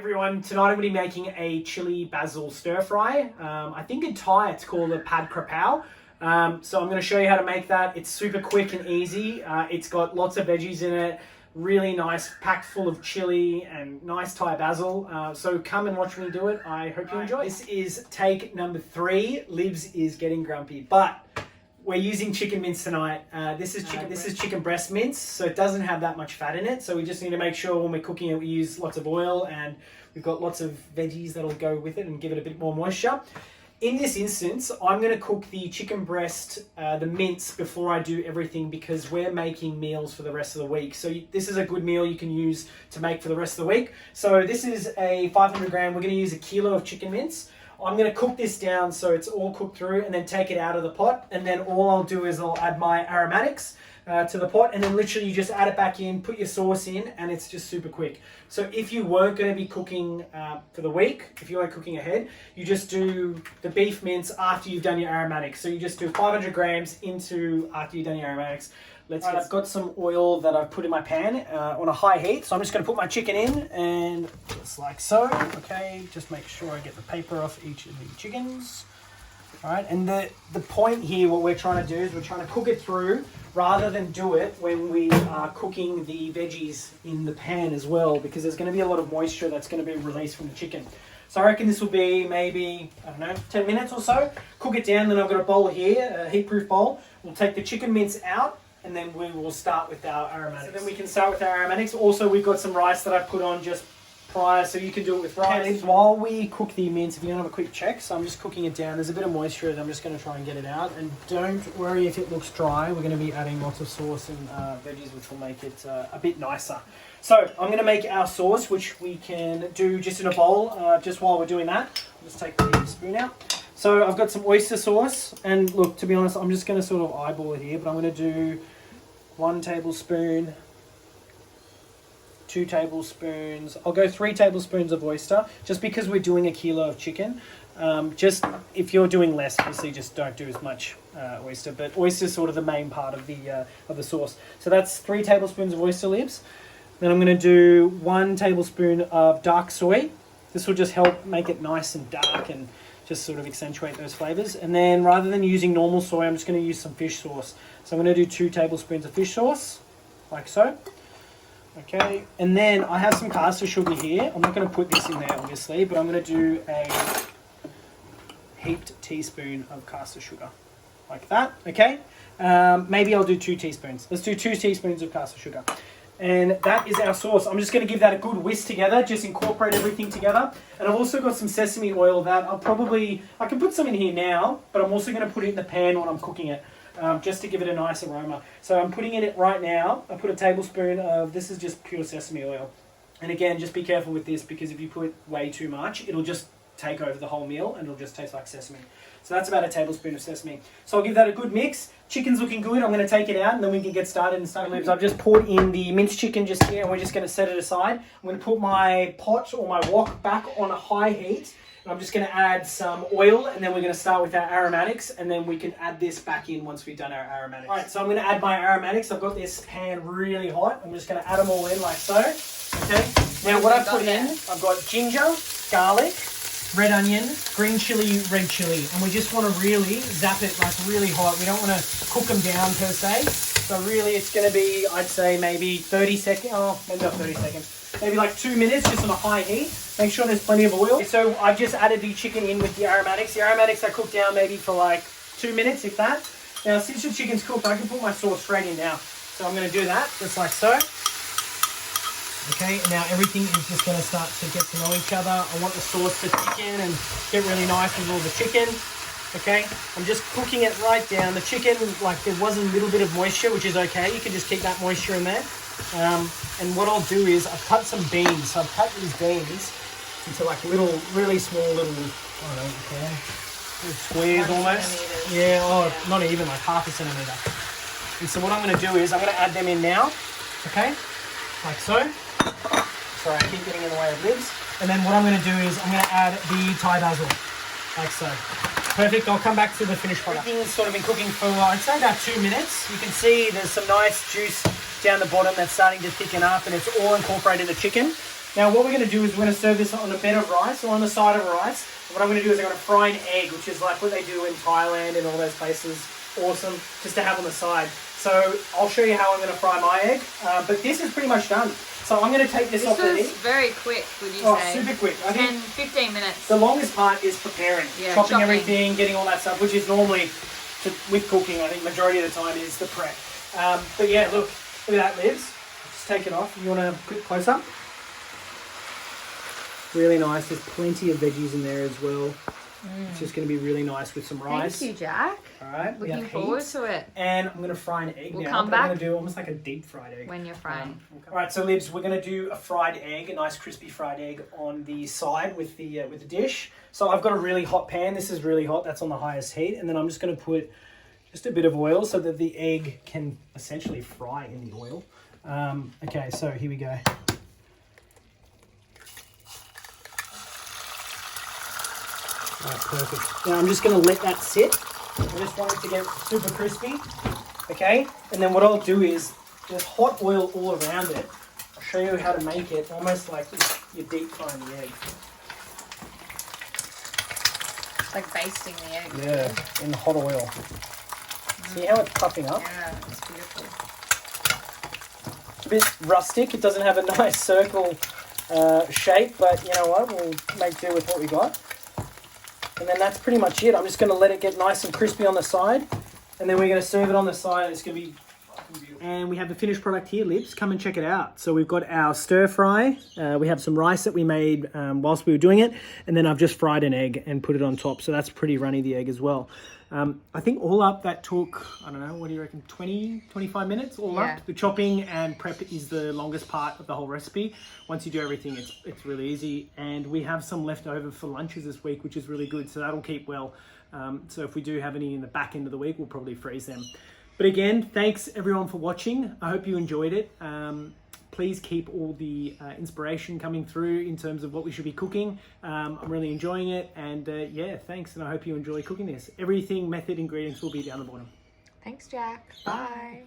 everyone, tonight I'm going to be making a chili basil stir fry. I think in Thai it's called a pad Kra Pao. So I'm going to show you how to make that. It's super quick and easy. It's got lots of veggies in it, really nice, packed full of chili and nice Thai basil. So come and watch me do it. I hope you enjoy. This is take number 3. Libs is getting grumpy, but we're using chicken mince tonight. This is chicken breast mince, so it doesn't have that much fat in it. So we just need to make sure when we're cooking it, we use lots of oil, and we've got lots of veggies that'll go with it and give it a bit more moisture. In this instance, I'm going to cook the chicken breast, the mince, before I do everything, because we're making meals for the rest of the week. So this is a good meal you can use to make for the rest of the week. So this is a 500 gram. We're going to use a kilo of chicken mince. I'm going to cook this down so it's all cooked through, and then take it out of the pot. And then all I'll do is I'll add my aromatics to the pot, and then literally you just add it back in, put your sauce in, and it's just super quick. So if you weren't going to be cooking for the week, if you weren't cooking ahead, you just do the beef mince after you've done your aromatics. So you just do 500 grams into after you've done your aromatics. I've got some oil that I've put in my pan on a high heat. So I'm just going to put my chicken in, and just like so. Okay, just make sure I get the paper off each of the chickens. All right, and the point here, what we're trying to do is we're trying to cook it through rather than do it when we are cooking the veggies in the pan as well, because there's going to be a lot of moisture that's going to be released from the chicken. So I reckon this will be maybe, 10 minutes or so. Cook it down, then I've got a bowl here, a heat-proof bowl. We'll take the chicken mince out, and then we will start with our aromatics. So then we can start with our aromatics. Also, we've got some rice that I put on just prior, so you can do it with rice. Okay, while we cook the mince, if you don't have a quick check, so I'm just cooking it down. There's a bit of moisture, and I'm just going to try and get it out. And don't worry if it looks dry. We're going to be adding lots of sauce and veggies, which will make it a bit nicer. So I'm going to make our sauce, which we can do just in a bowl. Just while we're doing that, I'll just take the spoon out. So I've got some oyster sauce, and look, to be honest, I'm just going to sort of eyeball it here, but I'm going to do 1 tablespoon, 2 tablespoons. I'll go 3 tablespoons of oyster, just because we're doing a kilo of chicken. Just if you're doing less, obviously just don't do as much oyster. But oyster is sort of the main part of the sauce. So that's 3 tablespoons of oyster lips. Then I'm going to do 1 tablespoon of dark soy. This will just help make it nice and dark and just sort of accentuate those flavors. And then rather than using normal soy, I'm just going to use some fish sauce. So I'm going to do 2 tablespoons of fish sauce, like so. Okay, and then I have some caster sugar here. I'm not going to put this in there, obviously, but I'm going to do a heaped teaspoon of caster sugar, like that, okay? Maybe I'll do 2 teaspoons. Let's do 2 teaspoons of caster sugar. And that is our sauce. I'm just going to give that a good whisk together, just incorporate everything together. And I've also got some sesame oil that I can put some in here now, but I'm also going to put it in the pan when I'm cooking it. Just to give it a nice aroma. So I'm putting in it right now. I put a tablespoon of, this is just pure sesame oil. And again, just be careful with this, because if you put way too much, it'll just take over the whole meal and it'll just taste like sesame. So that's about a tablespoon of sesame. So I'll give that a good mix. Chicken's looking good. I'm going to take it out, and then we can get started and start lips. I've just poured in the minced chicken just here, and we're just going to set it aside. I'm going to put my pot or my wok back on a high heat. I'm just going to add some oil, and then we're going to start with our aromatics, and then we can add this back in once we've done our aromatics. All right, so I'm going to add my aromatics. I've got this pan really hot. I'm just going to add them all in like so. Okay. Now what I've put in, I've got ginger, garlic, red onion, green chili, red chili, and we just want to really zap it like really hot. We don't want to cook them down per se. So really, it's going to be, I'd say maybe 30 seconds. Oh, maybe not 30 seconds. Maybe like 2 minutes, just on a high heat. Make sure there's plenty of oil. So I've just added the chicken in with the aromatics. The aromatics I cooked down maybe for like 2 minutes, if that. Now, since the chicken's cooked, I can put my sauce straight in now. So I'm going to do that, just like so. Okay, and now everything is just going to start to get to know each other. I want the sauce to thicken and get really nice with all the chicken. Okay, I'm just cooking it right down. The chicken, like there was a little bit of moisture, which is okay. You can just keep that moisture in there. And what I'll do is I've cut some beans. So I've cut these beans into like little, really small little, I don't know, okay, little squares almost. Yeah, oh, not even like ½ centimeter. And so what I'm going to do is I'm going to add them in now. Okay, like so. Sorry, I keep getting in the way of lids. And then what I'm going to do is I'm going to add the Thai basil, like so. Perfect. I'll come back to the finished product. Everything's sort of been cooking for, I'd say, about 2 minutes. You can see there's some nice juice down the bottom that's starting to thicken up, and it's all incorporated in the chicken. Now what we're going to do is we're going to serve this on a bed of rice or on the side of rice. What I'm going to do is I'm going to fry an egg, which is like what they do in Thailand and all those places. Awesome, just to have on the side. So I'll show you how I'm going to fry my egg. But this is pretty much done. So I'm going to take this off the heat. This was very quick, would you say? Oh, super quick. 10, 15 minutes. The longest part is preparing, chopping everything, getting all that stuff, which is normally, with cooking, I think majority of the time is the prep. But yeah, look at that, Liz. Just take it off. You want a quick close up? Really nice. There's plenty of veggies in there as well. It's just going to be really nice with some rice. Thank you, Jack. All right. Looking forward to it. And I'm going to fry an egg now. Come back. I'm going to do almost like a deep fried egg. When you're frying. All right, so Libs, we're going to do a fried egg, a nice crispy fried egg on the side with the dish. So I've got a really hot pan. This is really hot. That's on the highest heat. And then I'm just going to put just a bit of oil so that the egg can essentially fry in the oil. Okay, so here we go. Alright, perfect. Now I'm just going to let that sit. I just want it to get super crispy. Okay, and then what I'll do is there's hot oil all around it. I'll show you how to make it almost like you're deep frying the egg. Like basting the egg. Yeah, in the hot oil. See how it's puffing up? Yeah, it's beautiful. It's a bit rustic. It doesn't have a nice circle shape, but you know what? We'll make do with what we got. And then that's pretty much it. I'm just going to let it get nice and crispy on the side. And then we're going to serve it on the side. It's going to be fucking beautiful. And we have the finished product here, Libs. Come and check it out. So we've got our stir fry. We have some rice that we made whilst we were doing it. And then I've just fried an egg and put it on top. So that's pretty runny, the egg as well. I think all up that took, I don't know, what do you reckon, 20, 25 minutes all up? The chopping and prep is the longest part of the whole recipe. Once you do everything, it's really easy. And we have some left over for lunches this week, which is really good. So that'll keep well. So if we do have any in the back end of the week, we'll probably freeze them. But again, thanks everyone for watching. I hope you enjoyed it. Please keep all the inspiration coming through in terms of what we should be cooking. I'm really enjoying it. And yeah, thanks. And I hope you enjoy cooking this. Everything, method, ingredients will be down the bottom. Thanks, Jack. Bye.